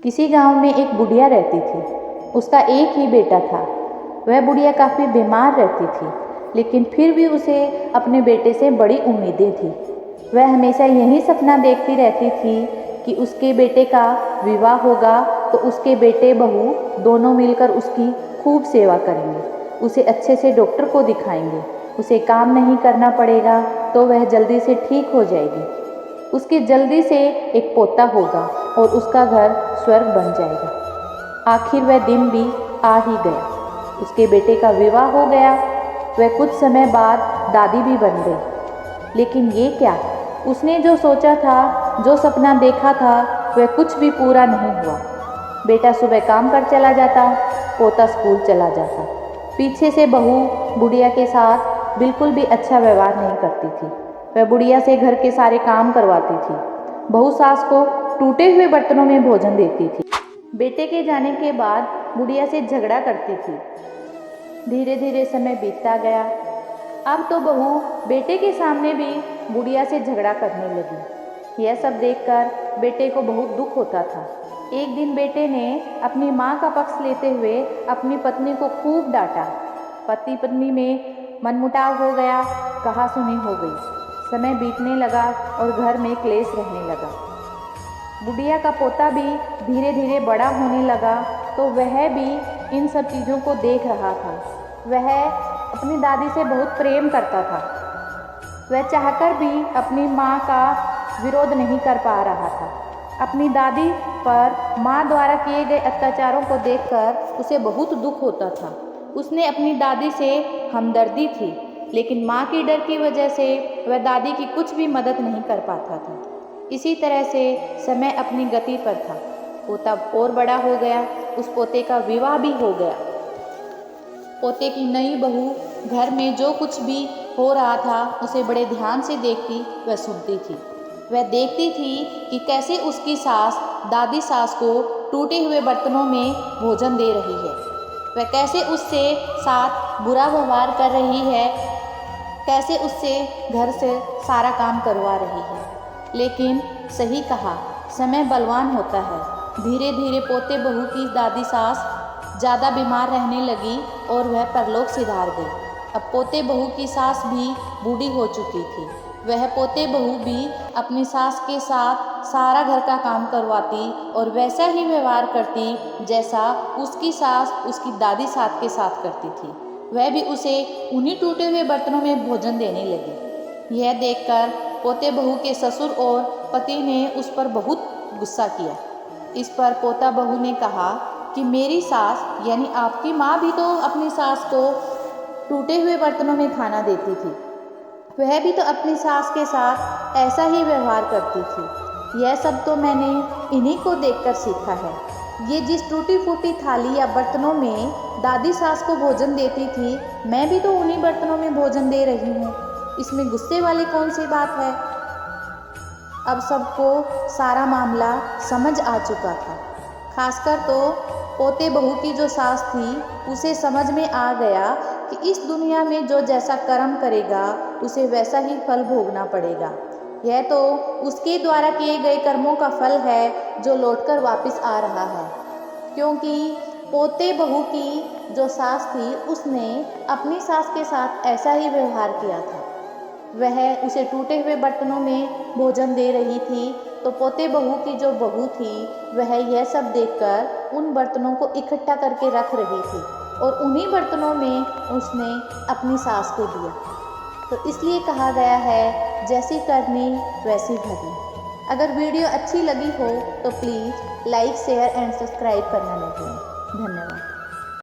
किसी गांव में एक बुढ़िया रहती थी। उसका एक ही बेटा था। वह बुढ़िया काफ़ी बीमार रहती थी, लेकिन फिर भी उसे अपने बेटे से बड़ी उम्मीदें थी। वह हमेशा यही सपना देखती रहती थी कि उसके बेटे का विवाह होगा तो उसके बेटे बहू दोनों मिलकर उसकी खूब सेवा करेंगे, उसे अच्छे से डॉक्टर को दिखाएंगे, उसे काम नहीं करना पड़ेगा तो वह जल्दी से ठीक हो जाएगी। उसके जल्दी से एक पोता होगा और उसका घर स्वर्ग बन जाएगा। आखिर वह दिन भी आ ही गया। उसके बेटे का विवाह हो गया। वह कुछ समय बाद दादी भी बन गई। लेकिन ये क्या, उसने जो सोचा था, जो सपना देखा था, वह कुछ भी पूरा नहीं हुआ। बेटा सुबह काम पर चला जाता, पोता स्कूल चला जाता। पीछे से बहू बुढ़िया के साथ बिल्कुल भी अच्छा व्यवहार नहीं करती थी। वह बुढ़िया से घर के सारे काम करवाती थी। बहू सास को टूटे हुए बर्तनों में भोजन देती थी। बेटे के जाने के बाद बुढ़िया से झगड़ा करती थी। धीरे धीरे समय बीतता गया। अब तो बहू बेटे के सामने भी बुढ़िया से झगड़ा करने लगी। यह सब देखकर बेटे को बहुत दुख होता था। एक दिन बेटे ने अपनी माँ का पक्ष लेते हुए अपनी पत्नी को खूब डांटा। पति पत्नी में मनमुटाव हो गया, कहासुनी हो गई। समय बीतने लगा और घर में क्लेश रहने लगा। बुढ़िया का पोता भी धीरे धीरे बड़ा होने लगा तो वह भी इन सब चीज़ों को देख रहा था। वह अपनी दादी से बहुत प्रेम करता था। वह चाहकर भी अपनी माँ का विरोध नहीं कर पा रहा था। अपनी दादी पर माँ द्वारा किए गए अत्याचारों को देखकर उसे बहुत दुख होता था। उसने अपनी दादी से हमदर्दी थी, लेकिन माँ की डर की वजह से वह दादी की कुछ भी मदद नहीं कर पाता था। इसी तरह से समय अपनी गति पर था। पोता और बड़ा हो गया। उस पोते का विवाह भी हो गया। पोते की नई बहू घर में जो कुछ भी हो रहा था उसे बड़े ध्यान से देखती व सुनती थी। वह देखती थी कि कैसे उसकी सास दादी सास को टूटे हुए बर्तनों में भोजन दे रही है। वह कैसे उससे साथ बुरा व्यवहार कर रही है, कैसे उससे घर से सारा काम करवा रही है। लेकिन सही कहा, समय बलवान होता है। धीरे धीरे पोते बहू की दादी सास ज़्यादा बीमार रहने लगी और वह परलोक सिधार गई। अब पोते बहू की सास भी बूढ़ी हो चुकी थी। वह पोते बहू भी अपनी सास के साथ सारा घर का काम करवाती और वैसा ही व्यवहार करती जैसा उसकी सास उसकी दादी सास के साथ करती थी। वह भी उसे उन्हीं टूटे हुए बर्तनों में भोजन देने लगी। यह देखकर पोते बहू के ससुर और पति ने उस पर बहुत गुस्सा किया। इस पर पोता बहू ने कहा कि मेरी सास यानी आपकी माँ भी तो अपनी सास को टूटे हुए बर्तनों में खाना देती थी। वह भी तो अपनी सास के साथ ऐसा ही व्यवहार करती थी। यह सब तो मैंने इन्हीं को देखकर सीखा है। ये जिस टूटी फूटी थाली या बर्तनों में दादी सास को भोजन देती थी, मैं भी तो उन्हीं बर्तनों में भोजन दे रही हूँ। इसमें गुस्से वाली कौन सी बात है। अब सबको सारा मामला समझ आ चुका था। खासकर तो पोते बहू की जो सास थी, उसे समझ में आ गया कि इस दुनिया में जो जैसा कर्म करेगा उसे वैसा ही फल भोगना पड़ेगा। यह तो उसके द्वारा किए गए कर्मों का फल है जो लौटकर वापस आ रहा है। क्योंकि पोते बहू की जो सास थी, उसने अपनी सास के साथ ऐसा ही व्यवहार किया था। वह उसे टूटे हुए बर्तनों में भोजन दे रही थी, तो पोते बहू की जो बहू थी वह यह सब देखकर उन बर्तनों को इकट्ठा करके रख रही थी और उन्हीं बर्तनों में उसने अपनी सास को दिया। तो इसलिए कहा गया है, जैसी करनी वैसी भरनी। अगर वीडियो अच्छी लगी हो तो please like share and subscribe करना न भूलें। धन्यवाद।